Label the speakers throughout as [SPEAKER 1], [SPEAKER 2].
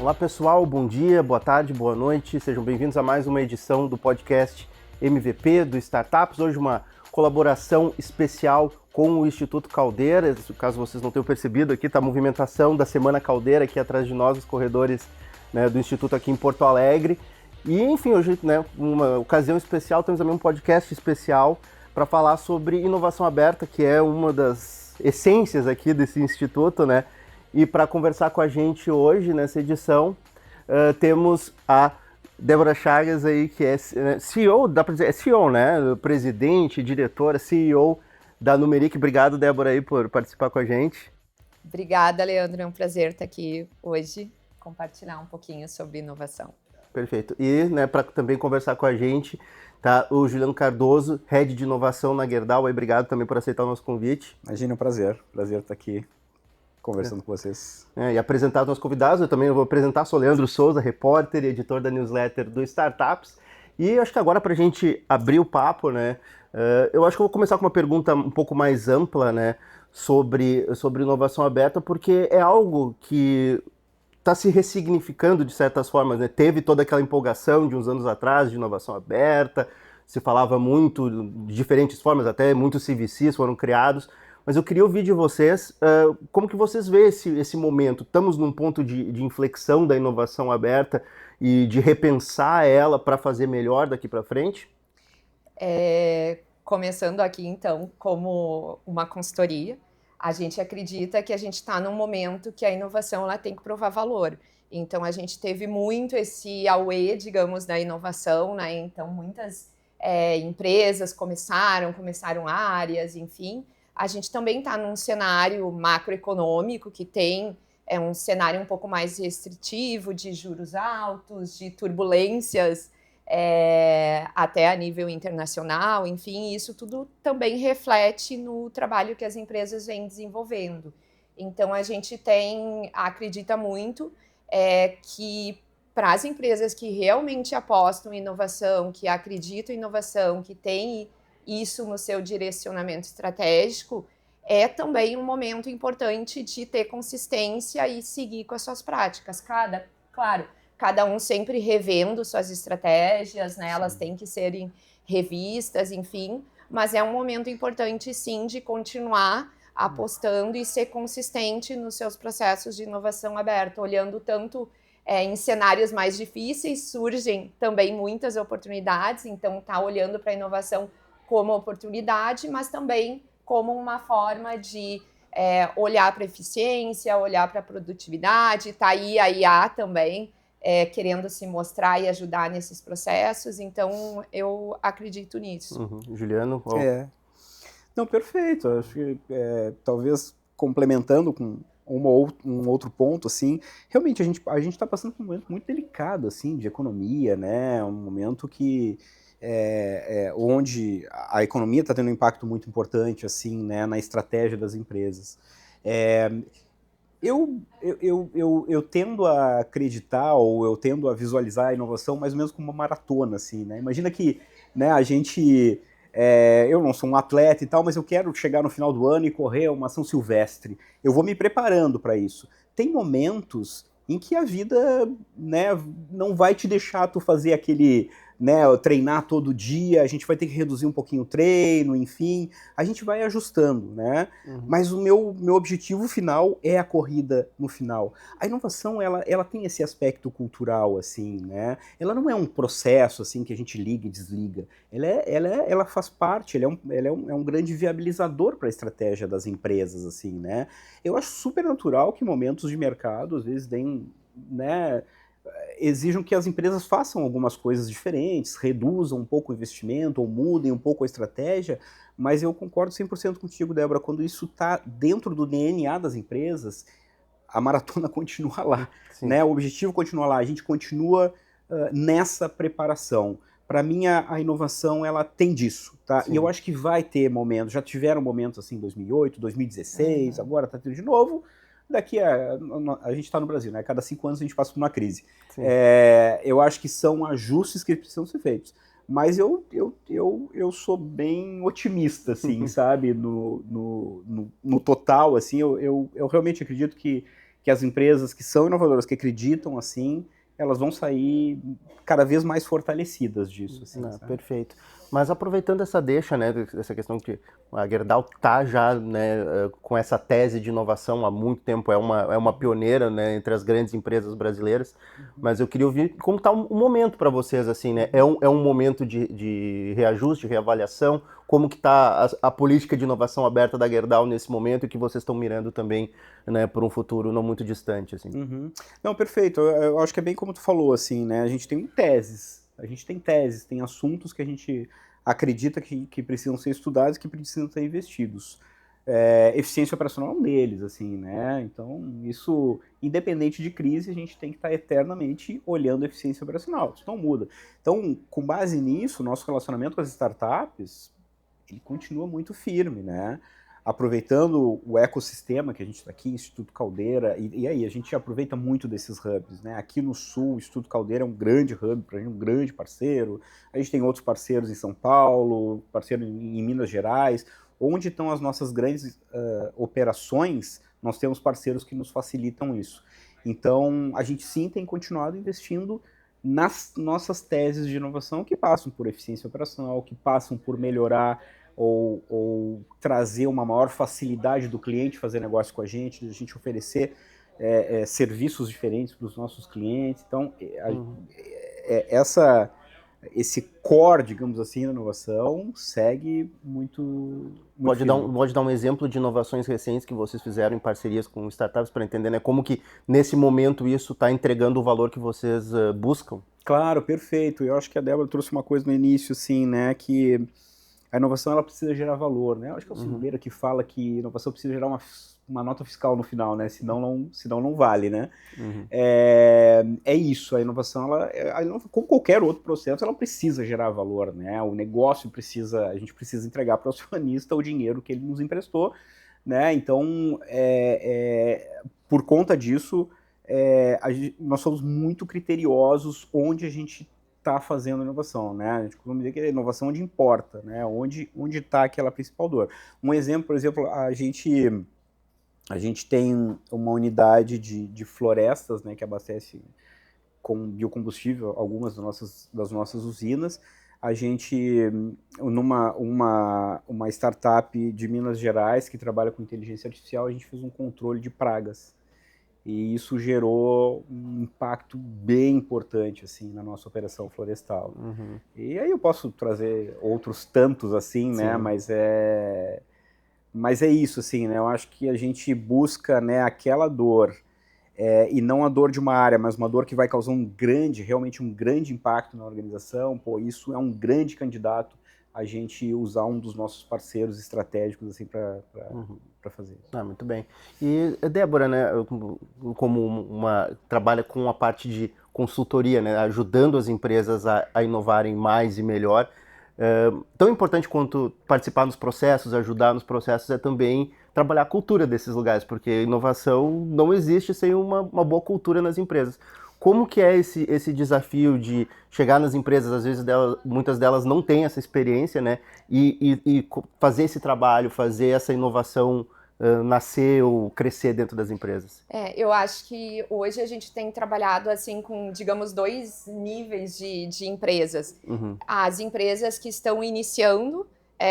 [SPEAKER 1] Olá pessoal, bom dia, boa tarde, boa noite, sejam bem-vindos a mais uma edição do podcast MVP do Startups. Hoje uma colaboração especial com o Instituto Caldeira. Caso vocês não tenham percebido, aqui está a movimentação da Semana Caldeira aqui atrás de nós, os corredores, né, do Instituto aqui em Porto Alegre. E enfim, hoje, né, uma ocasião especial, temos também um podcast especial para falar sobre inovação aberta, que é uma das essências aqui desse instituto, né? E para conversar com a gente hoje, nessa edição, temos a Débora Chagas aí, que é CEO, dá para dizer, é CEO, né? Presidente, diretora, CEO da Numeric. Obrigado, Débora, aí, por participar com a gente.
[SPEAKER 2] Obrigada, Leandro. É um prazer estar aqui hoje, compartilhar um pouquinho sobre inovação.
[SPEAKER 1] Perfeito. E, né, para também conversar com a gente, tá o Juliano Cardoso, Head de Inovação na Gerdau. Obrigado também por aceitar o nosso convite.
[SPEAKER 3] Imagina, é um prazer estar aqui conversando com vocês.
[SPEAKER 1] E apresentar os nossos convidados, eu também vou apresentar, sou Leandro Souza, repórter e editor da newsletter do Startups. E acho que agora, para a gente abrir o papo, né, eu acho que eu vou começar com uma pergunta um pouco mais ampla, né, sobre inovação aberta, porque é algo que está se ressignificando de certas formas, né? Teve toda aquela empolgação de uns anos atrás de inovação aberta, se falava muito de diferentes formas, até muitos CVCs foram criados. Mas eu queria ouvir de vocês como que vocês veem esse momento. Estamos num ponto de inflexão da inovação aberta e de repensar ela para fazer melhor daqui para frente?
[SPEAKER 2] Começando aqui, então, como uma consultoria, a gente acredita que a gente está num momento que a inovação ela tem que provar valor. Então, a gente teve muito esse auê, digamos, da inovação, né? Então, muitas empresas começaram áreas, enfim. A gente também está num cenário macroeconômico que tem um cenário um pouco mais restritivo, de juros altos, de turbulências até a nível internacional, enfim, isso tudo também reflete no trabalho que as empresas vêm desenvolvendo. Então, a gente acredita muito que para as empresas que realmente apostam em inovação, que acreditam em inovação, que têm isso no seu direcionamento estratégico, é também um momento importante de ter consistência e seguir com as suas práticas. Cada um sempre revendo suas estratégias, né? Elas têm que serem revistas, enfim, mas é um momento importante, sim, de continuar apostando e ser consistente nos seus processos de inovação aberta, olhando tanto em cenários mais difíceis, surgem também muitas oportunidades, então está olhando para a inovação como oportunidade, mas também como uma forma de olhar para a eficiência, olhar para a produtividade. Está aí a IA também, querendo se mostrar e ajudar nesses processos, então eu acredito nisso.
[SPEAKER 1] Juliano?
[SPEAKER 3] Não, perfeito. Acho que talvez complementando com um outro ponto, assim, realmente a gente está passando por um momento muito delicado, assim, de economia, né? Um momento que onde a economia está tendo um impacto muito importante, assim, né, na estratégia das empresas. Eu tendo a acreditar, ou eu tendo a visualizar a inovação mais ou menos como uma maratona, assim, né? Imagina que, né, a gente... eu não sou um atleta e tal, mas eu quero chegar no final do ano e correr uma São Silvestre. Eu vou me preparando para isso. Tem momentos em que a vida, né, não vai te deixar tu fazer aquele, né, treinar todo dia, a gente vai ter que reduzir um pouquinho o treino, enfim, a gente vai ajustando, né? Mas o meu objetivo final é a corrida no final. A inovação, ela tem esse aspecto cultural, assim, né? Ela não é um processo, assim, que a gente liga e desliga. Ela faz parte, ela é um grande viabilizador para a estratégia das empresas, assim, né? Eu acho super natural que momentos de mercado, às vezes, né, exijam que as empresas façam algumas coisas diferentes, reduzam um pouco o investimento ou mudem um pouco a estratégia, mas eu concordo 100% contigo, Débora, quando isso está dentro do DNA das empresas, a maratona continua lá, né? O objetivo continua lá, a gente continua nessa preparação. Para mim, a inovação, ela tem disso, tá? Sim. E eu acho que vai ter momentos, já tiveram momentos assim em 2008, 2016, agora está tendo de novo. Daqui a gente está no Brasil, né? Cada 5 anos a gente passa por uma crise. Eu acho que são ajustes que precisam ser feitos. Mas eu sou bem otimista, assim, sabe? No total, assim, eu realmente acredito que que as empresas que são inovadoras, que acreditam assim, elas vão sair cada vez mais fortalecidas disso. Assim,
[SPEAKER 1] perfeito. Mas aproveitando essa deixa, né, dessa questão que a Gerdau está já, né, com essa tese de inovação há muito tempo, é uma pioneira, né, entre as grandes empresas brasileiras, mas eu queria ouvir como está o momento para vocês, assim, né? É um momento de reajuste, reavaliação, como que está a política de inovação aberta da Gerdau nesse momento e que vocês estão mirando também, né, por um futuro não muito distante, assim.
[SPEAKER 3] Não, perfeito. Eu acho que é bem como tu falou, assim, né? A gente tem teses, tem assuntos que a gente acredita que precisam ser estudados, que precisam ser investidos. Eficiência operacional é um deles, assim, né? Então, isso, independente de crise, a gente tem que estar eternamente olhando a eficiência operacional. Isso não muda. Então, com base nisso, nosso relacionamento com as startups, ele continua muito firme, né? Aproveitando o ecossistema que a gente está aqui, Instituto Caldeira, e aí a gente aproveita muito desses hubs, né? Aqui no Sul, o Instituto Caldeira é um grande hub, para a gente, um grande parceiro. A gente tem outros parceiros em São Paulo, parceiro em Minas Gerais. Onde estão as nossas grandes operações, nós temos parceiros que nos facilitam isso. Então, a gente sim tem continuado investindo nas nossas teses de inovação que passam por eficiência operacional, que passam por melhorar ou trazer uma maior facilidade do cliente fazer negócio com a gente oferecer serviços diferentes para os nossos clientes. Então, esse core, digamos assim, da inovação segue muito
[SPEAKER 1] Pode dar um exemplo de inovações recentes que vocês fizeram em parcerias com startups para entender, né, como que nesse momento isso está entregando o valor que vocês buscam?
[SPEAKER 3] Claro, perfeito. Eu acho que a Débora trouxe uma coisa no início, assim, né, que a inovação ela precisa gerar valor, né? Eu acho que é o Silveira que fala que a inovação precisa gerar uma nota fiscal no final, né? Senão não vale, né? É isso, a inovação, como qualquer outro processo, ela precisa gerar valor, né? O negócio a gente precisa entregar para o acionista o dinheiro que ele nos emprestou, né? Então, por conta disso, nós somos muito criteriosos onde a gente está fazendo inovação, né? A gente costuma dizer que é inovação onde importa, né? Onde está aquela principal dor. Um exemplo, por exemplo, a gente tem uma unidade de florestas, né, que abastece com biocombustível algumas das nossas usinas. A gente, uma startup de Minas Gerais que trabalha com inteligência artificial, a gente fez um controle de pragas. E isso gerou um impacto bem importante, assim, na nossa operação florestal. E aí eu posso trazer outros tantos, assim, né? Mas é isso, assim, né? Eu acho que a gente busca, né, aquela dor, e não a dor de uma área, mas uma dor que vai causar realmente um grande impacto na organização. Pô, isso é um grande candidato a gente usar um dos nossos parceiros estratégicos, assim, para fazer isso.
[SPEAKER 1] Muito bem. E Débora, né, como trabalha com a parte de consultoria, né, ajudando as empresas a inovarem mais e melhor, tão importante quanto participar nos processos, ajudar nos processos, é também trabalhar a cultura desses lugares, porque inovação não existe sem uma boa cultura nas empresas. Como que é esse desafio de chegar nas empresas, às vezes muitas delas não têm essa experiência, né? E fazer esse trabalho, fazer essa inovação nascer ou crescer dentro das empresas?
[SPEAKER 2] Eu acho que hoje a gente tem trabalhado assim com, digamos, 2 níveis de empresas. As empresas que estão iniciando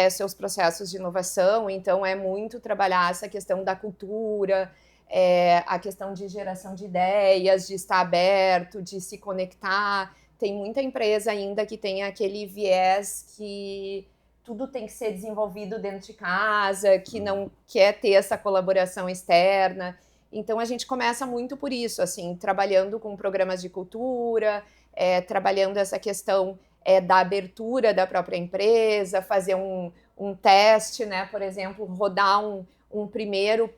[SPEAKER 2] seus processos de inovação, então é muito trabalhar essa questão da cultura, a questão de geração de ideias, de estar aberto, de se conectar. Tem muita empresa ainda que tem aquele viés que tudo tem que ser desenvolvido dentro de casa, que não quer ter essa colaboração externa. Então, a gente começa muito por isso, assim, trabalhando com programas de cultura, trabalhando essa questão da abertura da própria empresa, fazer um teste, né? Por exemplo, rodar um primeiro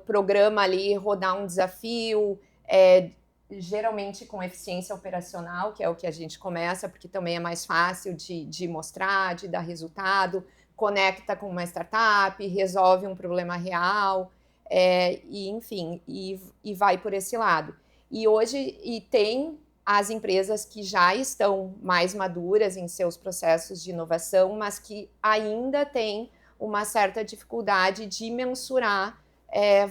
[SPEAKER 2] programa ali, rodar um desafio, geralmente com eficiência operacional, que é o que a gente começa, porque também é mais fácil de mostrar, de dar resultado, conecta com uma startup, resolve um problema real, enfim, vai por esse lado. E hoje tem as empresas que já estão mais maduras em seus processos de inovação, mas que ainda têm uma certa dificuldade de mensurar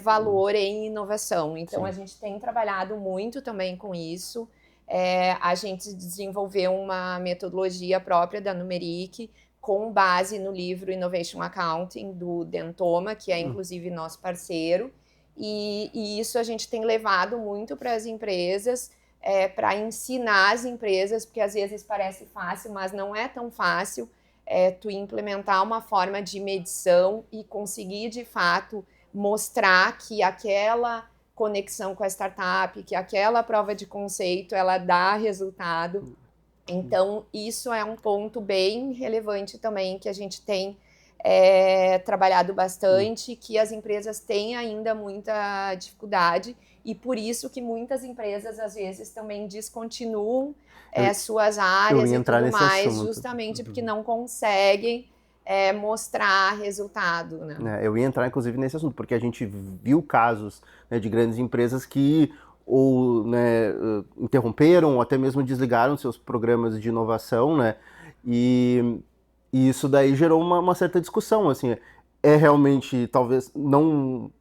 [SPEAKER 2] valor em inovação. Então, a gente tem trabalhado muito também com isso. A gente desenvolveu uma metodologia própria da Numeric, com base no livro Innovation Accounting, do Dentoma, que é inclusive nosso parceiro. E isso a gente tem levado muito para as empresas, para ensinar as empresas, porque às vezes parece fácil, mas não é tão fácil tu implementar uma forma de medição e conseguir, de fato, mostrar que aquela conexão com a startup, que aquela prova de conceito, ela dá resultado. Então, isso é um ponto bem relevante também, que a gente tem trabalhado bastante, que as empresas têm ainda muita dificuldade, e por isso que muitas empresas, às vezes, também descontinuam suas áreas e tudo mais, justamente porque não conseguem mostrar resultado, né?
[SPEAKER 1] Eu ia entrar, inclusive, nesse assunto, porque a gente viu casos, né, de grandes empresas que ou, né, interromperam ou até mesmo desligaram seus programas de inovação, né? E isso daí gerou uma certa discussão, assim, realmente, talvez, não,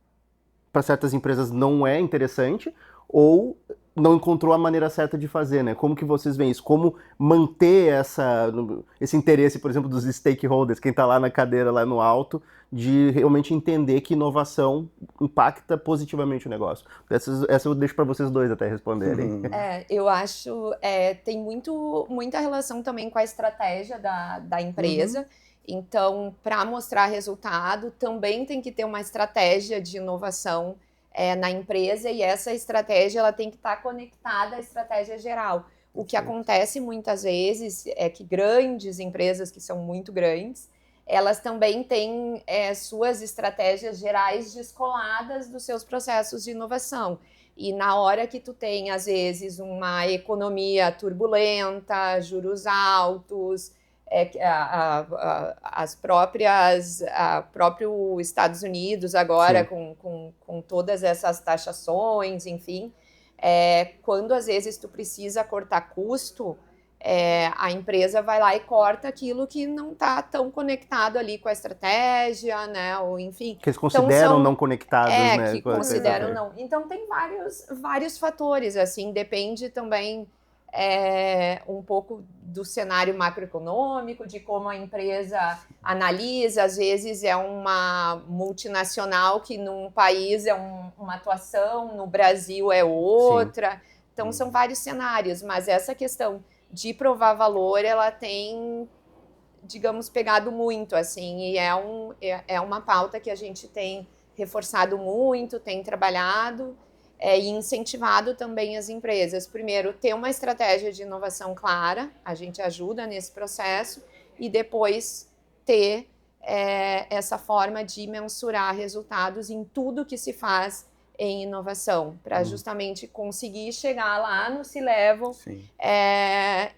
[SPEAKER 1] para certas empresas não é interessante, ou não encontrou a maneira certa de fazer, né? Como que vocês veem isso? Como manter esse interesse, por exemplo, dos stakeholders, quem está lá na cadeira, lá no alto, de realmente entender que inovação impacta positivamente o negócio? Essa eu deixo para vocês dois até responderem.
[SPEAKER 2] Eu acho tem muita relação também com a estratégia da empresa. Então, para mostrar resultado, também tem que ter uma estratégia de inovação na empresa, e essa estratégia ela tem que estar conectada à estratégia geral. O que acontece muitas vezes é que grandes empresas, que são muito grandes, elas também têm suas estratégias gerais descoladas dos seus processos de inovação. E na hora que tu tem, às vezes, uma economia turbulenta, juros altos, próprio Estados Unidos agora com todas essas taxações, enfim, quando às vezes tu precisa cortar custo, a empresa vai lá e corta aquilo que não está tão conectado ali com a estratégia, né? Ou enfim.
[SPEAKER 1] Que eles consideram não conectados, né?
[SPEAKER 2] Que consideram não. Então tem vários fatores, assim, depende também um pouco do cenário macroeconômico, de como a empresa analisa. Às vezes é uma multinacional que num país é uma atuação, no Brasil é outra. Sim. Então são vários cenários, mas essa questão de provar valor, ela tem, digamos, pegado muito, assim, e é uma pauta que a gente tem reforçado muito, tem trabalhado e incentivado também as empresas. Primeiro, ter uma estratégia de inovação clara, a gente ajuda nesse processo, e depois ter essa forma de mensurar resultados em tudo que se faz em inovação, para justamente conseguir chegar lá no C-Level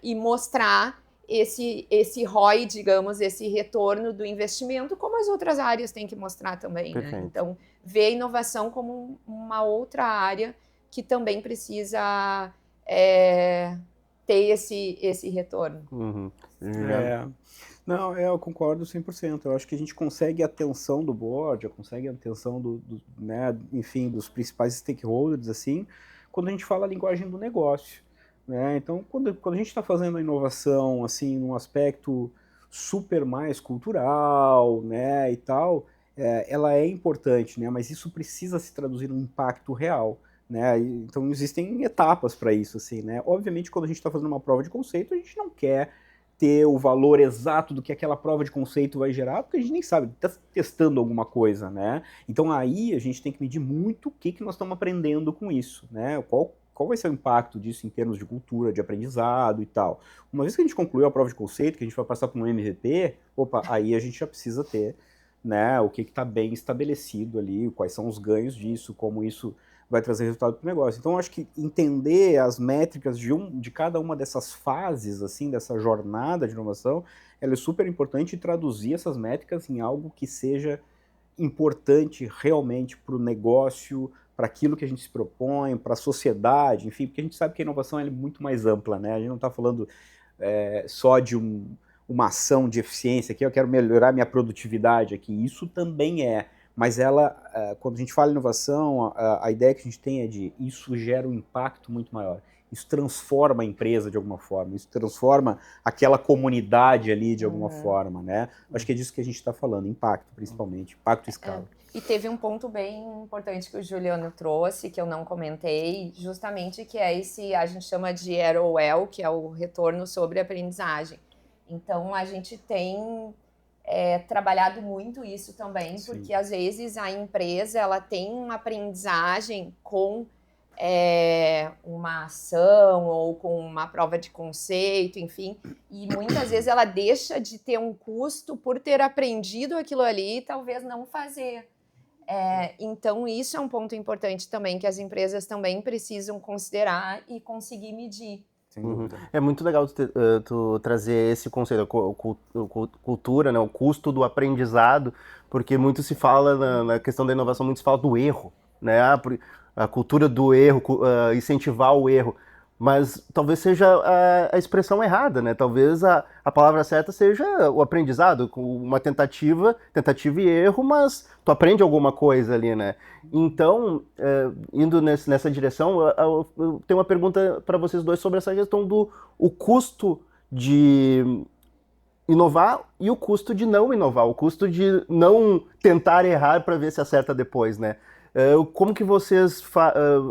[SPEAKER 2] e mostrar esse ROI, digamos, esse retorno do investimento, como as outras áreas têm que mostrar também, né? Então, ver a inovação como uma outra área que também precisa ter esse retorno.
[SPEAKER 3] Não, eu concordo 100%. Eu acho que a gente consegue a atenção do board, consegue a atenção né, enfim, dos principais stakeholders, assim, quando a gente fala a linguagem do negócio, né? Então, quando a gente está fazendo a inovação, assim, num aspecto super mais cultural, né, e tal, ela é importante, né? Mas isso precisa se traduzir num impacto real, né? Então, existem etapas para isso, assim, né? Obviamente, quando a gente está fazendo uma prova de conceito, a gente não quer ter o valor exato do que aquela prova de conceito vai gerar, porque a gente nem sabe, está testando alguma coisa, né? Então aí a gente tem que medir muito o que nós estamos aprendendo com isso, né? Qual vai ser o impacto disso em termos de cultura, de aprendizado e tal. Uma vez que a gente concluiu a prova de conceito, que a gente vai passar para um MVP, aí a gente já precisa ter, né, o que está bem estabelecido ali, quais são os ganhos disso, como isso vai trazer resultado para o negócio. Então, eu acho que entender as métricas de cada uma dessas fases, assim, dessa jornada de inovação, ela é super importante, e traduzir essas métricas em algo que seja importante realmente para o negócio, para aquilo que a gente se propõe, para a sociedade, enfim, porque a gente sabe que a inovação é muito mais ampla, né? A gente não está falando só de uma ação de eficiência aqui, eu quero melhorar minha produtividade aqui, isso também mas ela, quando a gente fala em inovação, a ideia que a gente tem é de isso gera um impacto muito maior. Isso transforma a empresa de alguma forma, isso transforma aquela comunidade ali de alguma forma, né? Acho que é disso que a gente está falando, impacto principalmente, impacto e escala.
[SPEAKER 2] E teve um ponto bem importante que o Juliano trouxe, que eu não comentei, justamente que é esse, a gente chama de ROL, que é o retorno sobre aprendizagem. Então, a gente tem trabalhado muito isso também, Sim. porque às vezes a empresa ela tem uma aprendizagem com uma ação ou com uma prova de conceito, enfim, e muitas vezes ela deixa de ter um custo por ter aprendido aquilo ali e talvez não fazer. Então, isso é um ponto importante também, que as empresas também precisam considerar e conseguir medir.
[SPEAKER 1] É muito legal tu trazer esse conceito, cultura, né, o custo do aprendizado, porque muito se fala na questão da inovação, muito se fala do erro, né, a cultura do erro, incentivar o erro, mas talvez seja a expressão errada, né, talvez a palavra certa seja o aprendizado, com uma tentativa e erro, mas tu aprende alguma coisa ali, né. Então, indo nessa direção, eu tenho uma pergunta para vocês dois sobre essa questão do custo de inovar e o custo de não inovar, o custo de não tentar errar para ver se acerta depois, né? Como que vocês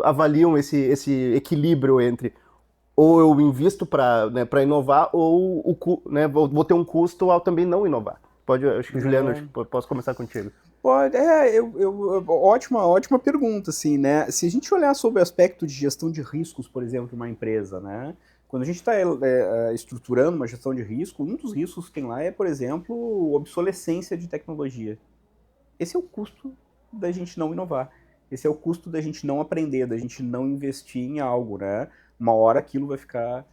[SPEAKER 1] avaliam esse equilíbrio entre ou eu invisto para inovar ou vou ter um custo ao também não inovar? Acho que Juliano, posso começar contigo.
[SPEAKER 3] Pode, ótima pergunta, assim, né? Se a gente olhar sobre o aspecto de gestão de riscos, por exemplo, de uma empresa, né? Quando a gente está estruturando uma gestão de risco, um dos riscos que tem lá é, por exemplo, obsolescência de tecnologia. Esse é o custo da gente não inovar. Esse é o custo da gente não aprender, da gente não investir em algo, né? Uma hora aquilo vai ficar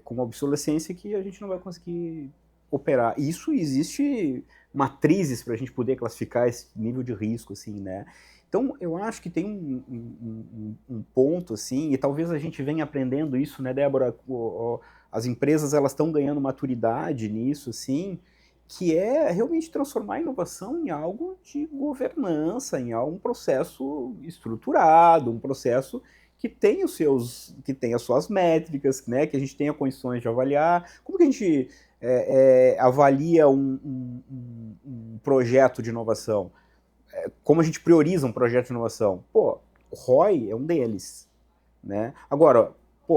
[SPEAKER 3] com uma obsolescência que a gente não vai conseguir operar. Isso existe matrizes para a gente poder classificar esse nível de risco, assim, né? Então, eu acho que tem um ponto, assim, e talvez a gente venha aprendendo isso, né, Débora? As empresas, elas estão ganhando maturidade nisso, assim, que é realmente transformar a inovação em algo de governança, em um processo estruturado, um processo que tem as suas métricas, né, que a gente tenha condições de avaliar. Como que a gente avalia um projeto de inovação? Como a gente prioriza um projeto de inovação? O ROI é um deles, né? Agora,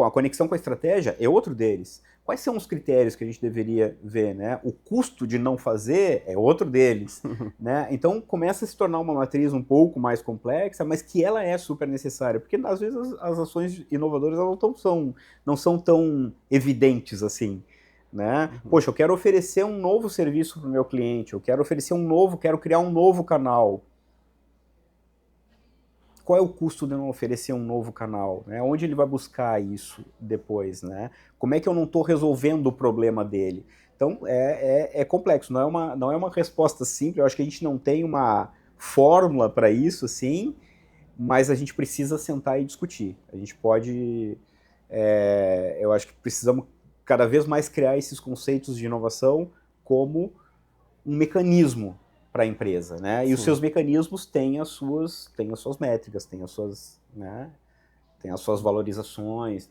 [SPEAKER 3] a conexão com a estratégia é outro deles. Quais são os critérios que a gente deveria ver, né? O custo de não fazer é outro deles, né? Então, começa a se tornar uma matriz um pouco mais complexa, mas que ela é super necessária, porque às vezes as ações inovadoras elas não são tão evidentes assim, né? Poxa, eu quero oferecer um novo serviço para o meu cliente, eu quero criar um novo canal. Qual é o custo de eu não oferecer um novo canal? Né? Onde ele vai buscar isso depois? Né? Como é que eu não estou resolvendo o problema dele? Então, é complexo, não é uma resposta simples, eu acho que a gente não tem uma fórmula para isso, assim, mas a gente precisa sentar e discutir. A gente pode... eu acho que precisamos cada vez mais criar esses conceitos de inovação como um mecanismo para a empresa, né? E os seus mecanismos têm as suas métricas, têm as suas valorizações,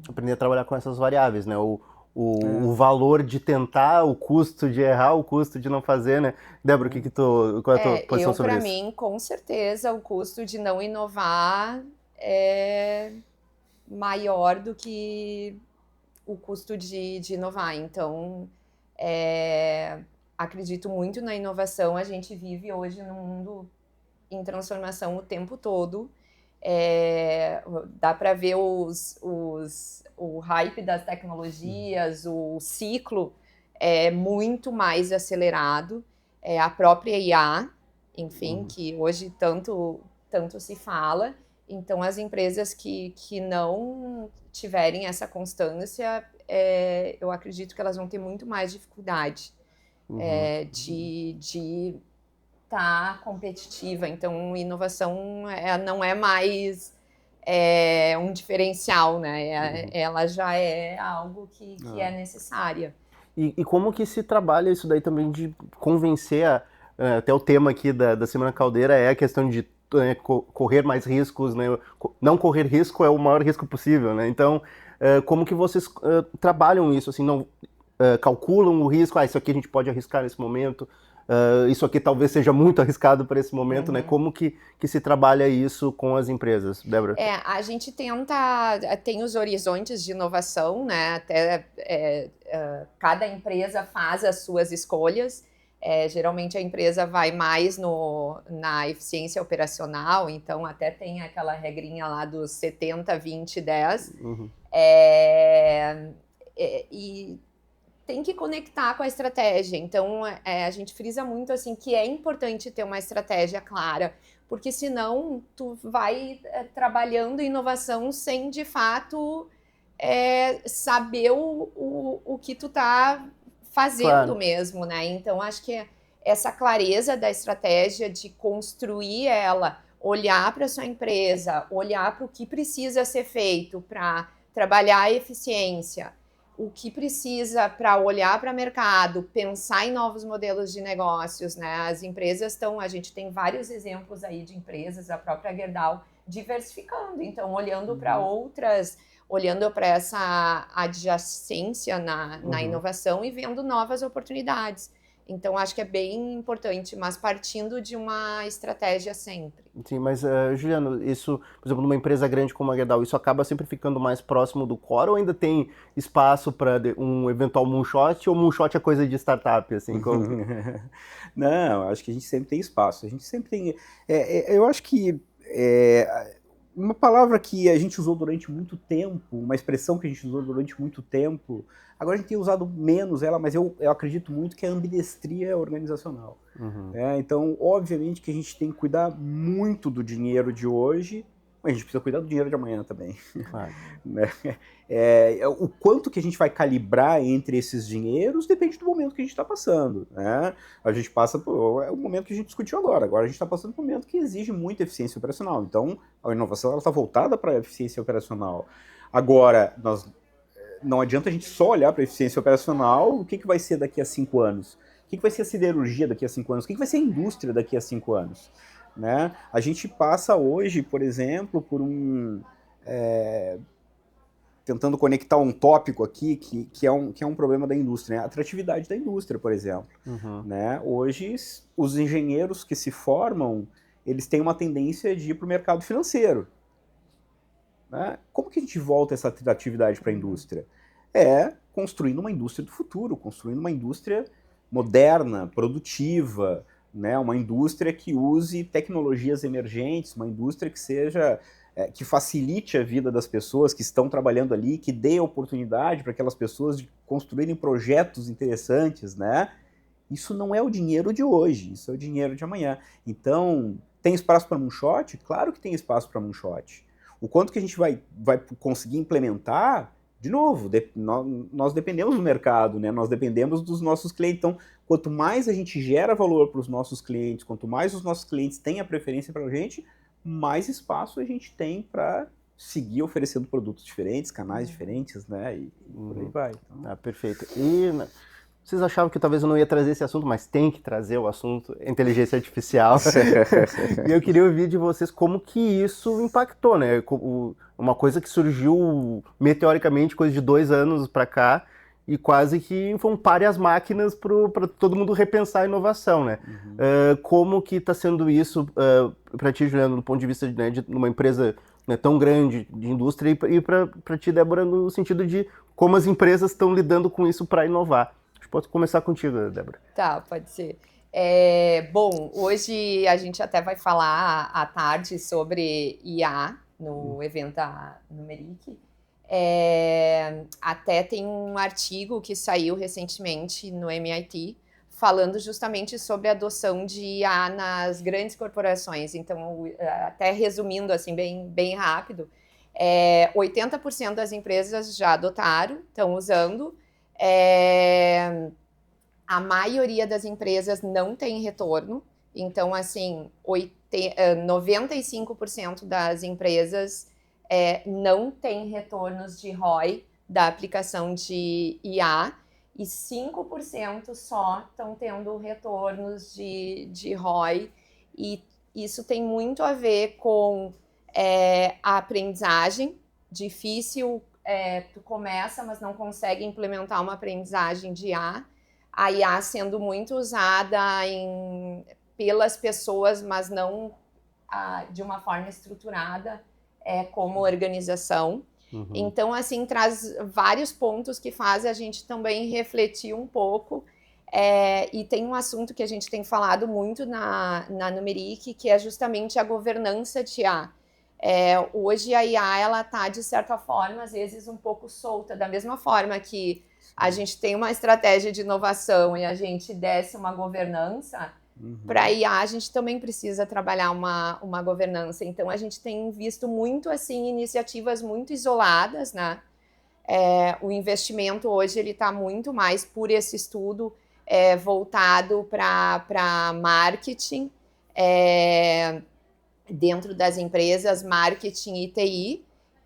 [SPEAKER 1] Aprender a trabalhar com essas variáveis, né? O valor de tentar, o custo de errar, o custo de não fazer, né? Débora, qual é a tua posição sobre isso?
[SPEAKER 2] Para mim, com certeza, o custo de não inovar é maior do que o custo de inovar. Então, acredito muito na inovação. A gente vive hoje num mundo em transformação o tempo todo. Dá para ver o hype das tecnologias, o ciclo é muito mais acelerado. A própria IA, enfim, que hoje tanto se fala. Então, as empresas que não tiverem essa constância, eu acredito que elas vão ter muito mais dificuldade de estar competitiva. Então, inovação não é mais um diferencial, né? Ela já é algo que é necessária.
[SPEAKER 1] E como que se trabalha isso daí também de convencer até o tema aqui da Semana Caldeira é a questão de correr mais riscos, né? Não correr risco é o maior risco possível, né? Então, como que vocês trabalham isso, assim, não calculam o risco, isso aqui a gente pode arriscar nesse momento, isso aqui talvez seja muito arriscado para esse momento, né? Como que se trabalha isso com as empresas, Débora?
[SPEAKER 2] A gente tem os horizontes de inovação, né? Até cada empresa faz as suas escolhas. Geralmente a empresa vai mais na eficiência operacional, então até tem aquela regrinha lá dos 70, 20, 10.
[SPEAKER 1] Uhum.
[SPEAKER 2] E tem que conectar com a estratégia. Então, a gente frisa muito assim que é importante ter uma estratégia clara, porque senão tu vai trabalhando inovação sem, de fato, saber o que tu tá fazendo mesmo, né? Então, acho que essa clareza da estratégia, de construir ela, olhar para a sua empresa, olhar para o que precisa ser feito para trabalhar a eficiência, o que precisa para olhar para o mercado, pensar em novos modelos de negócios, né? As empresas a gente tem vários exemplos aí de empresas, a própria Gerdau, diversificando, então olhando para outras, olhando para essa adjacência na inovação e vendo novas oportunidades. Então, acho que é bem importante, mas partindo de uma estratégia sempre.
[SPEAKER 1] Sim, mas, Juliano, isso, por exemplo, numa empresa grande como a Gerdau, isso acaba sempre ficando mais próximo do core ou ainda tem espaço para um eventual moonshot, ou moonshot é coisa de startup, assim? Como...
[SPEAKER 3] Não, acho que a gente sempre tem espaço. A gente sempre tem... eu acho que uma palavra que a gente usou durante muito tempo, uma expressão que a gente usou durante muito tempo, agora a gente tem usado menos ela, mas eu acredito muito que é a ambidestria organizacional. Então, obviamente que a gente tem que cuidar muito do dinheiro de hoje, mas a gente precisa cuidar do dinheiro de amanhã também.
[SPEAKER 1] Claro.
[SPEAKER 3] O quanto que a gente vai calibrar entre esses dinheiros depende do momento que a gente está passando. Né? A gente passa por... É o momento que a gente discutiu agora. Agora a gente está passando por um momento que exige muita eficiência operacional. Então, a inovação está voltada para a eficiência operacional. Agora, não adianta a gente só olhar para a eficiência operacional. O que vai ser daqui a 5 anos? O que vai ser a siderurgia daqui a 5 anos? O que vai ser a indústria daqui a 5 anos? Né? A gente passa hoje, por exemplo, por tentando conectar um tópico aqui que é um problema da indústria, né? A atratividade da indústria, por exemplo. Né? Hoje, os engenheiros que se formam, eles têm uma tendência de ir para o mercado financeiro. Né? Como que a gente volta essa atratividade para a indústria? Construindo uma indústria do futuro, construindo uma indústria moderna, produtiva, né? Uma indústria que use tecnologias emergentes, uma indústria que seja... que facilite a vida das pessoas que estão trabalhando ali, que dê oportunidade para aquelas pessoas de construírem projetos interessantes, né? Isso não é o dinheiro de hoje, isso é o dinheiro de amanhã. Então, tem espaço para moonshot? Claro que tem espaço para moonshot. O quanto que a gente vai conseguir implementar, de novo, nós dependemos do mercado, né? Nós dependemos dos nossos clientes. Então, quanto mais a gente gera valor para os nossos clientes, quanto mais os nossos clientes têm a preferência para a gente, mais espaço a gente tem para seguir oferecendo produtos diferentes, canais diferentes, né? E por aí vai. Então...
[SPEAKER 1] perfeito. E vocês achavam que talvez eu não ia trazer esse assunto, mas tem que trazer o assunto inteligência artificial. E eu queria ouvir de vocês como que isso impactou, né? Uma coisa que surgiu meteoricamente, coisa de 2 anos para cá, e quase que foi um pare às máquinas para todo mundo repensar a inovação, né? Como que está sendo isso para ti, Juliano, do ponto de vista de uma empresa, né, tão grande de indústria, e para ti, Débora, no sentido de como as empresas estão lidando com isso para inovar? Acho que pode começar contigo, Débora.
[SPEAKER 2] Tá, pode ser. Bom, hoje a gente até vai falar à tarde sobre IA no evento da Numeric. Até tem um artigo que saiu recentemente no MIT falando justamente sobre a adoção de IA nas grandes corporações. Então, até resumindo assim bem rápido, 80% das empresas já adotaram, estão usando. A maioria das empresas não tem retorno. Então, assim, 95% das empresas não tem retornos de ROI da aplicação de IA. e 5% só estão tendo retornos de ROI, e isso tem muito a ver com a aprendizagem. Difícil, tu começa, mas não consegue implementar uma aprendizagem de IA. A IA sendo muito usada pelas pessoas, mas não de uma forma estruturada como organização. Uhum. Então, assim, traz vários pontos que fazem a gente também refletir um pouco. E tem um assunto que a gente tem falado muito na Numeric, que é justamente a governança de IA. Hoje a IA, ela está, de certa forma, às vezes um pouco solta, da mesma forma que a gente tem uma estratégia de inovação e a gente desce uma governança, para a IA a gente também precisa trabalhar uma governança. Então, a gente tem visto muito, assim, iniciativas muito isoladas, né? O investimento hoje ele está muito mais por esse estudo voltado para marketing, dentro das empresas, marketing e TI,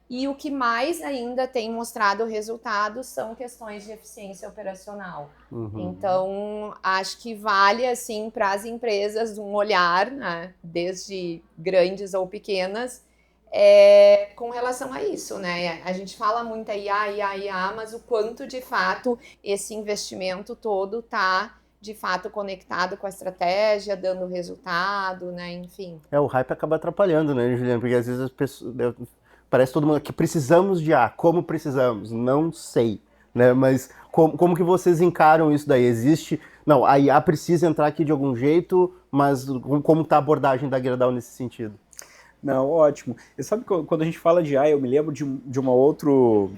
[SPEAKER 2] e o que mais ainda tem mostrado resultados são questões de eficiência operacional. Uhum. Então, acho que vale, assim, para as empresas um olhar, né, desde grandes ou pequenas, com relação a isso, né? A gente fala muito IA, mas o quanto, de fato, esse investimento todo está, de fato, conectado com a estratégia, dando resultado, né? Enfim.
[SPEAKER 1] O hype acaba atrapalhando, né, Juliana? Porque às vezes as pessoas... Parece todo mundo que precisamos de IA. Como precisamos? Não sei, né? Mas como que vocês encaram isso daí? Existe... Não, a IA precisa entrar aqui de algum jeito, mas como está a abordagem da Gerdau nesse sentido?
[SPEAKER 3] Não, ótimo. Você sabe que quando a gente fala de IA, eu me lembro de uma outra... Eu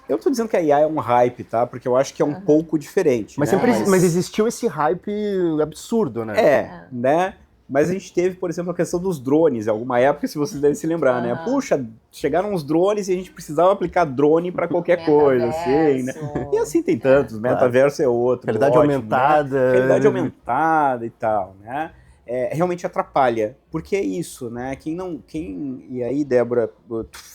[SPEAKER 3] não tô dizendo que a IA é um hype, tá? Porque eu acho que é um pouco diferente.
[SPEAKER 1] Mas,
[SPEAKER 3] né?
[SPEAKER 1] mas existiu esse hype absurdo, né?
[SPEAKER 3] Né? Mas a gente teve, por exemplo, a questão dos drones, em alguma época, se vocês devem se lembrar, né? Puxa, chegaram os drones e a gente precisava aplicar drone para qualquer coisa, assim, né? E assim tem tantos, metaverso é outro.
[SPEAKER 1] Realidade aumentada.
[SPEAKER 3] Né? Realidade aumentada e tal, né? Realmente atrapalha, porque é isso, né? E aí, Débora,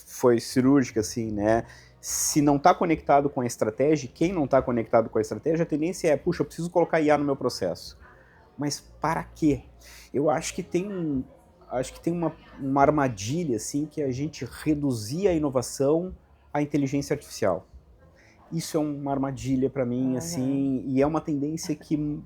[SPEAKER 3] foi cirúrgica, assim, né? Se não está conectado com a estratégia, quem não está conectado com a estratégia, a tendência é, puxa, eu preciso colocar IA no meu processo. Mas para quê? Eu acho que tem uma armadilha, assim, que é a gente reduzir a inovação à inteligência artificial. Isso é uma armadilha para mim, assim, e é uma tendência que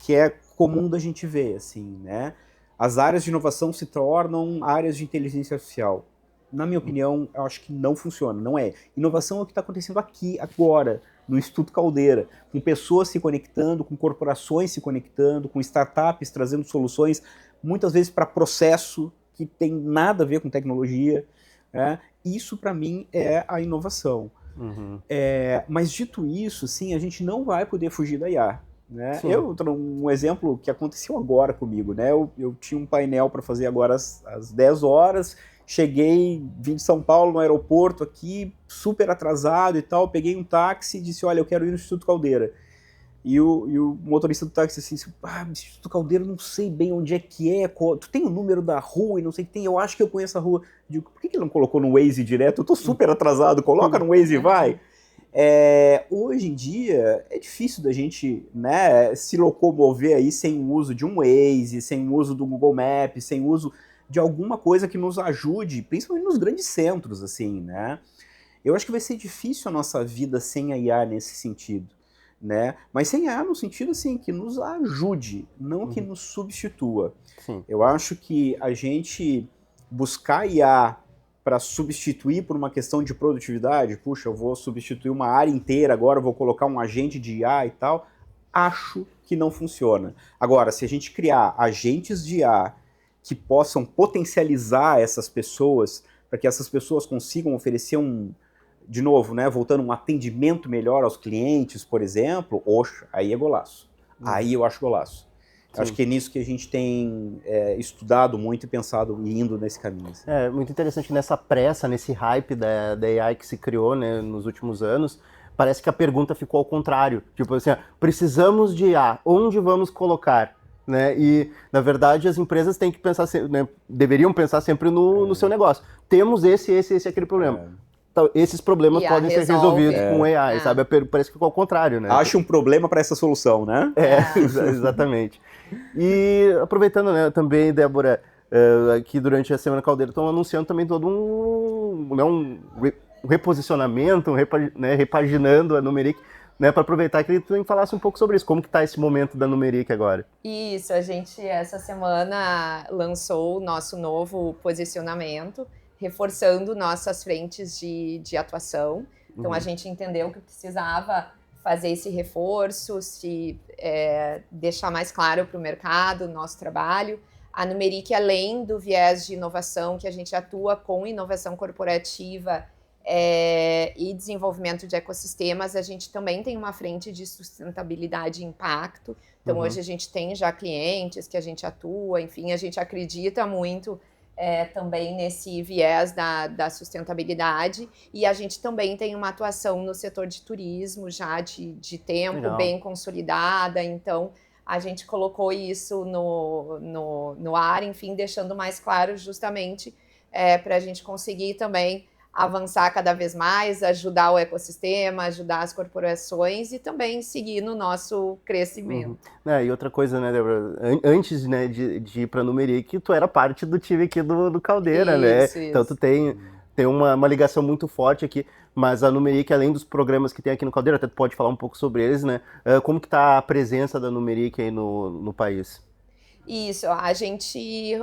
[SPEAKER 3] é comum da gente ver, assim, né? As áreas de inovação se tornam áreas de inteligência artificial. Na minha opinião, eu acho que não funciona, não é. Inovação é o que está acontecendo aqui, agora, no Instituto Caldeira, com pessoas se conectando, com corporações se conectando, com startups trazendo soluções, muitas vezes para processo que tem nada a ver com tecnologia. Né? Isso, para mim, é a inovação. Uhum. Mas, dito isso, sim, a gente não vai poder fugir da IA. Né? Um exemplo que aconteceu agora comigo, né? Eu tinha um painel para fazer agora às 10 horas, cheguei, vim de São Paulo no aeroporto aqui, super atrasado e tal, peguei um táxi e disse, olha, eu quero ir no Instituto Caldeira. E o motorista do táxi disse assim, Instituto Caldeira, não sei bem onde é que é, tu tem o número da rua e não sei o que tem, eu acho que eu conheço a rua. Eu digo, por que ele não colocou no Waze direto? Eu tô super atrasado, coloca no Waze e vai. Hoje em dia é difícil da gente, né, se locomover aí sem o uso de um Waze, sem o uso do Google Maps, sem o uso de alguma coisa que nos ajude, principalmente nos grandes centros, assim, né? Eu acho que vai ser difícil a nossa vida sem a IA nesse sentido, né? Mas sem a IA no sentido, assim, que nos ajude, não que nos substitua. Sim. Eu acho que a gente buscar IA para substituir por uma questão de produtividade, puxa, eu vou substituir uma área inteira agora, vou colocar um agente de IA e tal, acho que não funciona. Agora, se a gente criar agentes de IA que possam potencializar essas pessoas, para que essas pessoas consigam oferecer de novo, né, voltando, um atendimento melhor aos clientes, por exemplo, aí é golaço. Aí eu acho golaço. Acho que é nisso que a gente tem estudado muito e pensado e indo nesse caminho. Assim.
[SPEAKER 1] Muito interessante nessa pressa, nesse hype da AI que se criou, né, nos últimos anos. Parece que a pergunta ficou ao contrário. Tipo assim, precisamos de IA, onde vamos colocar? Né? E, na verdade, as empresas têm que pensar, né, deveriam pensar sempre no seu negócio. Temos esse aquele problema. esses problemas
[SPEAKER 2] IA
[SPEAKER 1] podem ser
[SPEAKER 2] resolve.
[SPEAKER 1] resolvidos com AI, sabe? Parece que é o contrário, né?
[SPEAKER 3] Acha um problema para essa solução, né?
[SPEAKER 1] Exatamente. E aproveitando, né, também, Débora, aqui durante a Semana Caldeira, estão anunciando também todo um reposicionamento, né, repaginando a Numeric, né, para aproveitar que tu falasse um pouco sobre isso, como que está esse momento da Numeric agora?
[SPEAKER 2] Isso, a gente essa semana lançou o nosso novo posicionamento, reforçando nossas frentes de atuação. Então, a gente entendeu que precisava fazer esse reforço, deixar mais claro para o mercado o nosso trabalho. A Numeric, além do viés de inovação, que a gente atua com inovação corporativa e desenvolvimento de ecossistemas, a gente também tem uma frente de sustentabilidade e impacto. Então, hoje a gente tem já clientes que a gente atua, enfim, a gente acredita muito também nesse viés da sustentabilidade, e a gente também tem uma atuação no setor de turismo já de tempo,
[SPEAKER 1] Legal.
[SPEAKER 2] bem consolidada, então a gente colocou isso no ar, enfim, deixando mais claro justamente para a gente conseguir também avançar cada vez mais, ajudar o ecossistema, ajudar as corporações e também seguir no nosso crescimento.
[SPEAKER 1] E outra coisa, né, Débora, antes, né, de ir para a Numeric, tu era parte do time aqui do Caldeira, né? Então tu tem uma ligação muito forte aqui, mas a Numeric, além dos programas que tem aqui no Caldeira, até tu pode falar um pouco sobre eles, né? Como que tá a presença da Numeric aí no país?
[SPEAKER 2] Isso, a gente,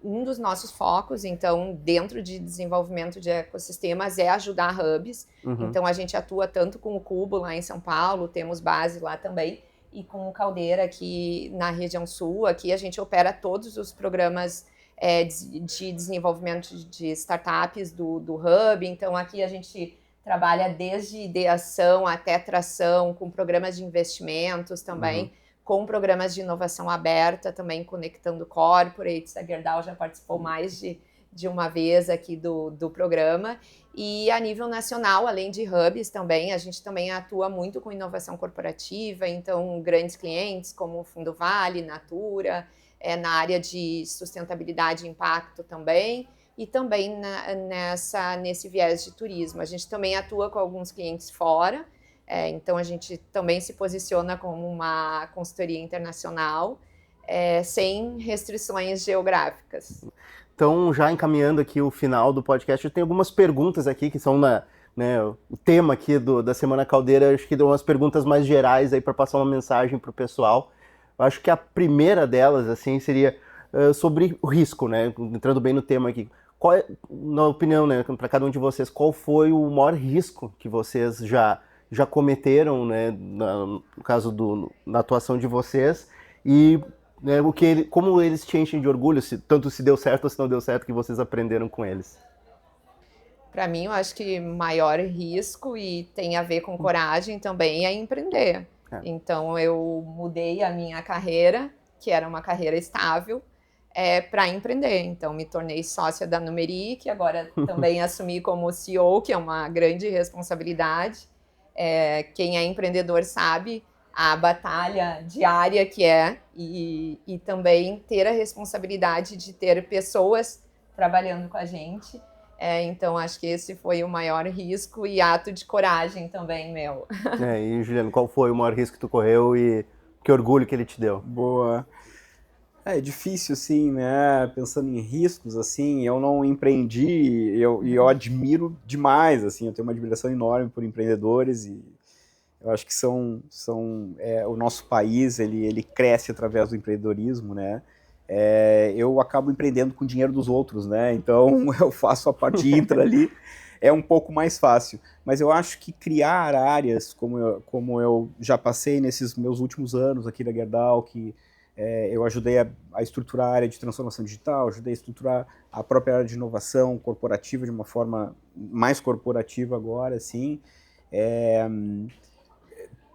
[SPEAKER 2] um dos nossos focos, então, dentro de desenvolvimento de ecossistemas é ajudar hubs. Então, a gente atua tanto com o Cubo lá em São Paulo, temos base lá também, e com o Caldeira aqui na região sul. Aqui a gente opera todos os programas de desenvolvimento de startups do Hub. Então, aqui a gente trabalha desde ideação até tração, com programas de investimentos também, com programas de inovação aberta, também conectando corporates. A Gerdau já participou mais de uma vez aqui do programa. E a nível nacional, além de hubs também, a gente também atua muito com inovação corporativa, então grandes clientes como o Fundo Vale, Natura, na área de sustentabilidade e impacto também, e também nesse viés de turismo. A gente também atua com alguns clientes fora, então a gente também se posiciona como uma consultoria internacional, sem restrições geográficas.
[SPEAKER 1] Então, já encaminhando aqui o final do podcast, eu tenho algumas perguntas aqui que são o tema aqui da Semana Caldeira. Acho que dão umas perguntas mais gerais aí para passar uma mensagem para o pessoal. Eu acho que a primeira delas, assim, seria sobre o risco, né? Entrando bem no tema aqui. Qual é, na opinião, né, para cada um de vocês, qual foi o maior risco que vocês já cometeram, né, no caso na atuação de vocês, e né, como eles te enchem de orgulho, tanto se deu certo ou se não deu certo, que vocês aprenderam com eles?
[SPEAKER 2] Para mim, eu acho que maior risco, e tem a ver com coragem também, é empreender. Então, eu mudei a minha carreira, que era uma carreira estável, para empreender. Então, me tornei sócia da Numeric, agora também assumi como CEO, que é uma grande responsabilidade. Quem é empreendedor sabe a batalha diária que e também ter a responsabilidade de ter pessoas trabalhando com a gente. Então, acho que esse foi o maior risco e ato de coragem também, meu.
[SPEAKER 1] E, Juliano, qual foi o maior risco que tu correu e que orgulho que ele te deu?
[SPEAKER 3] Boa. É difícil, assim, né? Pensando em riscos, assim, eu não empreendi e eu admiro demais, assim, eu tenho uma admiração enorme por empreendedores e eu acho que o nosso país, ele cresce através do empreendedorismo, né? Eu acabo empreendendo com o dinheiro dos outros, né? Então eu faço a parte intra ali, é um pouco mais fácil. Mas eu acho que criar áreas, como eu já passei nesses meus últimos anos aqui da Gerdau, que eu ajudei a estruturar a área de transformação digital, ajudei a estruturar a própria área de inovação corporativa de uma forma mais corporativa agora, assim,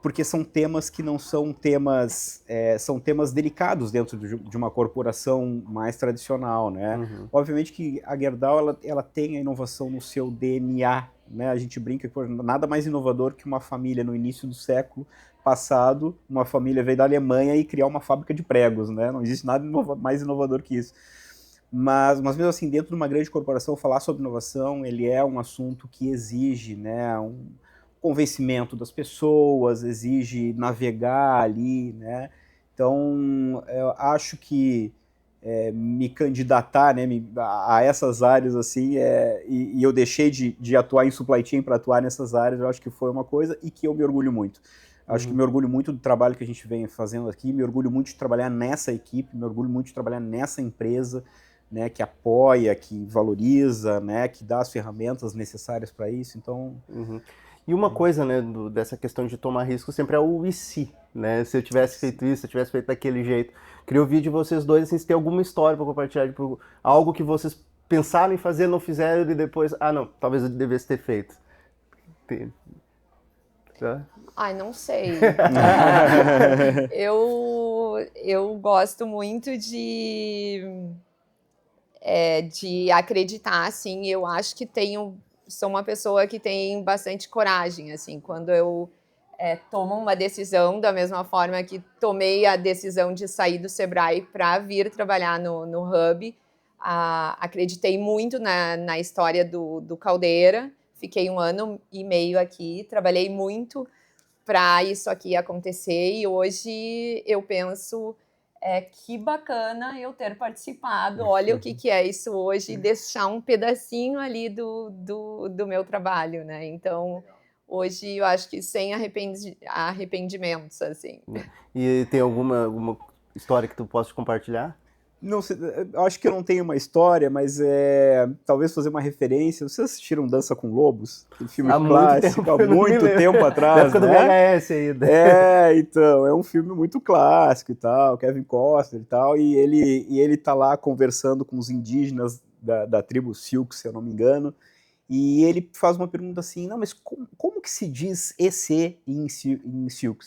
[SPEAKER 3] porque são temas que não são temas, são temas delicados dentro de uma corporação mais tradicional, né? Obviamente que a Gerdau, ela tem a inovação no seu DNA, né? A gente brinca que nada mais inovador que uma família no início do século passado, uma família veio da Alemanha e criar uma fábrica de pregos, né? Não existe nada mais inovador que isso. Mas mesmo assim, dentro de uma grande corporação, falar sobre inovação, ele é um assunto que exige, né, um convencimento das pessoas, exige navegar ali, né? Então, eu acho que me candidatar, né, a essas áreas assim, e eu deixei de atuar em supply chain para atuar nessas áreas, eu acho que foi uma coisa e que eu me orgulho muito. Acho que me orgulho muito do trabalho que a gente vem fazendo aqui, me orgulho muito de trabalhar nessa equipe, me orgulho muito de trabalhar nessa empresa, né, que apoia, que valoriza, né, que dá as ferramentas necessárias para isso. Então,
[SPEAKER 1] E uma coisa, né, dessa questão de tomar risco sempre é o e se, né? Se eu tivesse feito isso, se eu tivesse feito daquele jeito. Queria ouvir de vocês dois, assim, se tem alguma história para compartilhar, tipo, algo que vocês pensaram em fazer, não fizeram e depois, não, talvez eu devesse ter feito. Tá?
[SPEAKER 2] Ai, não sei. Eu gosto muito de acreditar, assim, eu acho que sou uma pessoa que tem bastante coragem, assim, quando eu tomo uma decisão, da mesma forma que tomei a decisão de sair do Sebrae para vir trabalhar no Hub, acreditei muito na história do Caldeira, fiquei 1 ano e meio aqui, trabalhei muito para isso aqui acontecer e hoje eu penso que bacana eu ter participado, olha o que é isso hoje, deixar um pedacinho ali do meu trabalho, né? Então, hoje eu acho que sem arrependimentos, assim.
[SPEAKER 1] E tem alguma história que tu possa compartilhar?
[SPEAKER 3] não sei, acho que eu não tenho uma história, mas talvez fazer uma referência. Vocês assistiram Dança com Lobos? Aquele filme clássico, há muito tempo atrás,
[SPEAKER 1] na época do VHS ainda.
[SPEAKER 3] Então, é um filme muito clássico e tal, Kevin Costner e tal, e ele tá lá conversando com os indígenas da tribo Sioux, se eu não me engano, e ele faz uma pergunta assim, não, mas como que se diz EC em Sioux?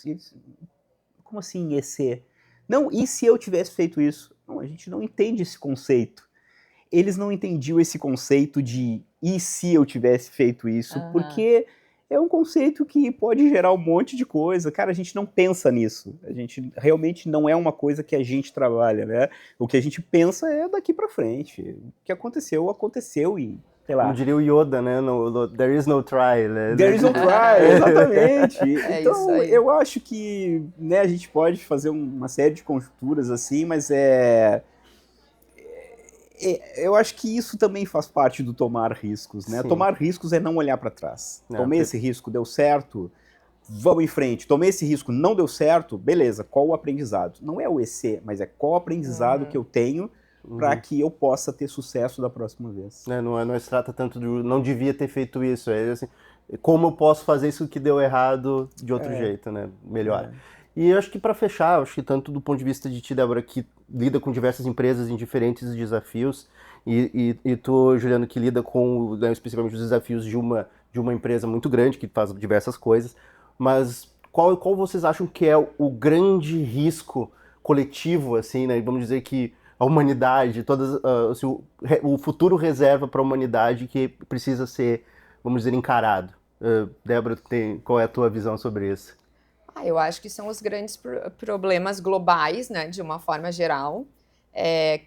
[SPEAKER 3] Como assim EC? Não, e se eu tivesse feito isso? Não, a gente não entende esse conceito. Eles não entendiam esse conceito de e se eu tivesse feito isso, porque é um conceito que pode gerar um monte de coisa. Cara, a gente não pensa nisso. A gente realmente não é uma coisa que a gente trabalha, né? O que a gente pensa é daqui para frente. O que aconteceu, aconteceu e sei lá.
[SPEAKER 1] Como diria o Yoda, né? There is no try, né?
[SPEAKER 3] There is no try, exatamente. Então,
[SPEAKER 2] isso aí.
[SPEAKER 3] eu acho que, né, a gente pode fazer uma série de conjecturas assim, mas eu acho que isso também faz parte do tomar riscos, né?
[SPEAKER 1] Sim.
[SPEAKER 3] Tomar riscos é não olhar para trás. Tomei esse risco, deu certo, vamos em frente. Tomei esse risco, não deu certo, beleza, qual o aprendizado? Não é o EC, mas é qual o aprendizado que eu tenho para que eu possa ter sucesso da próxima vez.
[SPEAKER 1] Não se trata tanto de não devia ter feito isso, é assim, como eu posso fazer isso que deu errado de outro jeito, né? Melhor. E eu acho que para fechar, acho que tanto do ponto de vista de ti, Débora, que lida com diversas empresas em diferentes desafios, e tu, Juliano, que lida com, né, especificamente os desafios de uma empresa muito grande, que faz diversas coisas, mas qual vocês acham que é o grande risco coletivo, assim, né? Vamos dizer que a humanidade, assim, o futuro reserva para a humanidade que precisa ser, vamos dizer, encarado. Débora, qual é a tua visão sobre isso?
[SPEAKER 2] Eu acho que são os grandes problemas globais, né, de uma forma geral,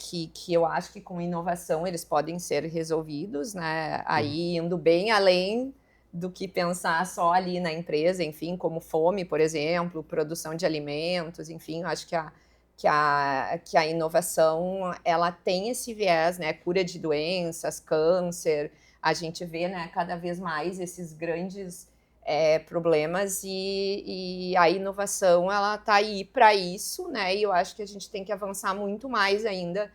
[SPEAKER 2] que eu acho que com inovação eles podem ser resolvidos, né, aí indo bem além do que pensar só ali na empresa, enfim, como fome, por exemplo, produção de alimentos, enfim, eu acho que a inovação, ela tem esse viés, né, cura de doenças, câncer, a gente vê, né, cada vez mais esses grandes problemas e a inovação, ela está aí para isso, né, e eu acho que a gente tem que avançar muito mais ainda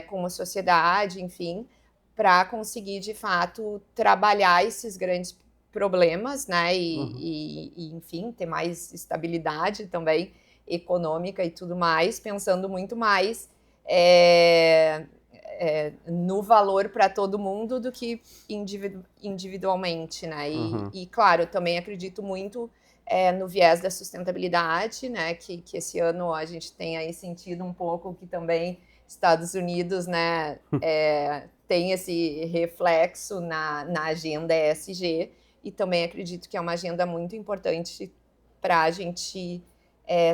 [SPEAKER 2] como sociedade, enfim, para conseguir, de fato, trabalhar esses grandes problemas, né, e enfim, ter mais estabilidade também econômica e tudo mais, pensando muito mais no valor para todo mundo do que individualmente, né? E claro, também acredito muito no viés da sustentabilidade, né? Que esse ano a gente tem aí sentido um pouco que também Estados Unidos, né? Tem esse reflexo na agenda ESG, e também acredito que é uma agenda muito importante para a gente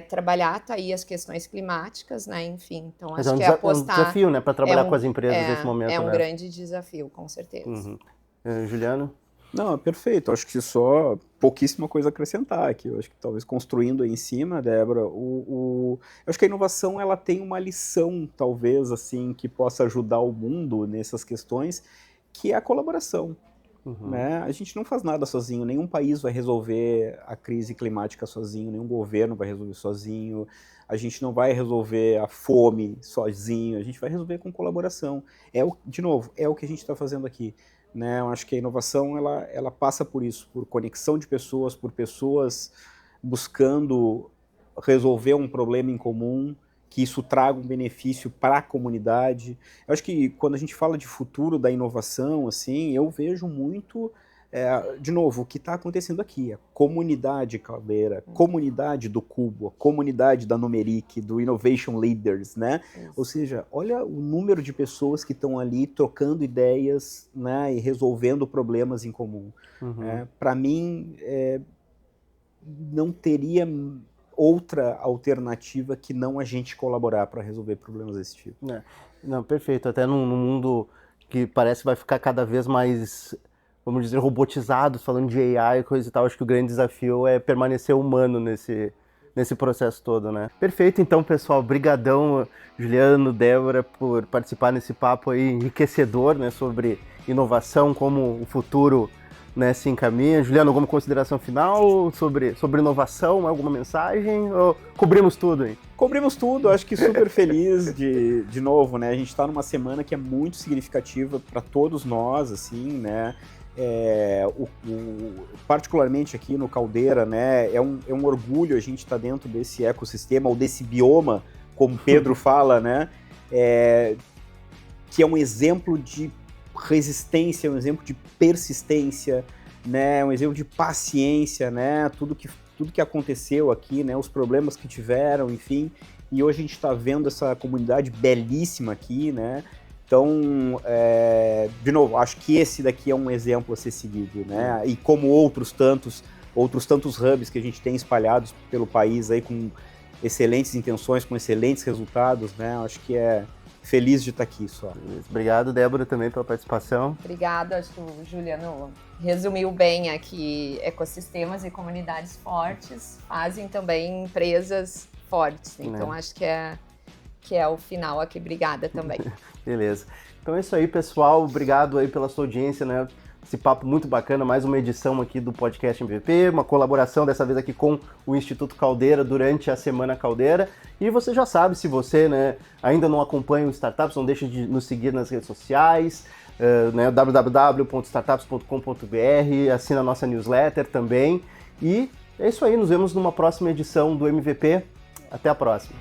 [SPEAKER 2] trabalhar aí as questões climáticas, né? Enfim, então
[SPEAKER 1] Mas
[SPEAKER 2] acho que é
[SPEAKER 1] um desafio, né, para trabalhar com as empresas nesse momento.
[SPEAKER 2] É um
[SPEAKER 1] né?
[SPEAKER 2] grande desafio, com certeza.
[SPEAKER 1] Uhum. Juliano?
[SPEAKER 3] Não, é perfeito. Acho que só pouquíssima coisa a acrescentar aqui. Eu acho que talvez construindo aí em cima, Débora, eu acho que a inovação ela tem uma lição, talvez, assim, que possa ajudar o mundo nessas questões, que é a colaboração. Né? A gente não faz nada sozinho, nenhum país vai resolver a crise climática sozinho, nenhum governo vai resolver sozinho, a gente não vai resolver a fome sozinho, a gente vai resolver com colaboração. De novo, é o que a gente está fazendo aqui. Né? Eu acho que a inovação ela passa por isso, por conexão de pessoas, por pessoas buscando resolver um problema em comum, que isso traga um benefício para a comunidade. Eu acho que quando a gente fala de futuro da inovação, assim, eu vejo muito, de novo, o que está acontecendo aqui, a comunidade Caldeira, a comunidade do Cubo, a comunidade da Numeric, do Innovation Leaders, né? Isso. Ou seja, olha o número de pessoas que estão ali trocando ideias, né, e resolvendo problemas em comum. Para mim, não teria outra alternativa que não a gente colaborar para resolver problemas desse tipo.
[SPEAKER 1] Não, perfeito. Até num mundo que parece que vai ficar cada vez mais, vamos dizer, robotizado, falando de AI e coisa e tal, acho que o grande desafio é permanecer humano nesse processo todo, né? Perfeito, então, pessoal. Brigadão, Juliano, Débora, por participar nesse papo aí enriquecedor, né, sobre inovação, como o futuro, né, se encaminha. Juliano, alguma consideração final sobre inovação, alguma mensagem? Ou cobrimos tudo, hein?
[SPEAKER 3] Cobrimos tudo, acho que super feliz de novo, né? A gente está numa semana que é muito significativa para todos nós, assim, né? Particularmente aqui no Caldeira, né? É um orgulho a gente estar dentro desse ecossistema, ou desse bioma, como Pedro fala, né? Que é um exemplo de resistência, um exemplo de persistência, né, um exemplo de paciência, né, tudo que aconteceu aqui, né, os problemas que tiveram, enfim, e hoje a gente está vendo essa comunidade belíssima aqui, né, então, de novo, acho que esse daqui é um exemplo a ser seguido, né, e como outros tantos hubs que a gente tem espalhados pelo país aí com excelentes intenções, com excelentes resultados, né, acho que feliz de estar aqui só.
[SPEAKER 1] Obrigado, Débora, também pela participação.
[SPEAKER 2] Obrigada, acho que o Juliano resumiu bem aqui. Ecossistemas e comunidades fortes fazem também empresas fortes. Então acho que é o final aqui. Obrigada também.
[SPEAKER 1] Beleza. Então é isso aí, pessoal. Obrigado aí pela sua audiência, né? Esse papo muito bacana, mais uma edição aqui do podcast MVP, uma colaboração dessa vez aqui com o Instituto Caldeira durante a Semana Caldeira. E você já sabe, se você, né, ainda não acompanha o Startups, não deixe de nos seguir nas redes sociais, né, www.startups.com.br, assina a nossa newsletter também. E é isso aí, nos vemos numa próxima edição do MVP. Até a próxima.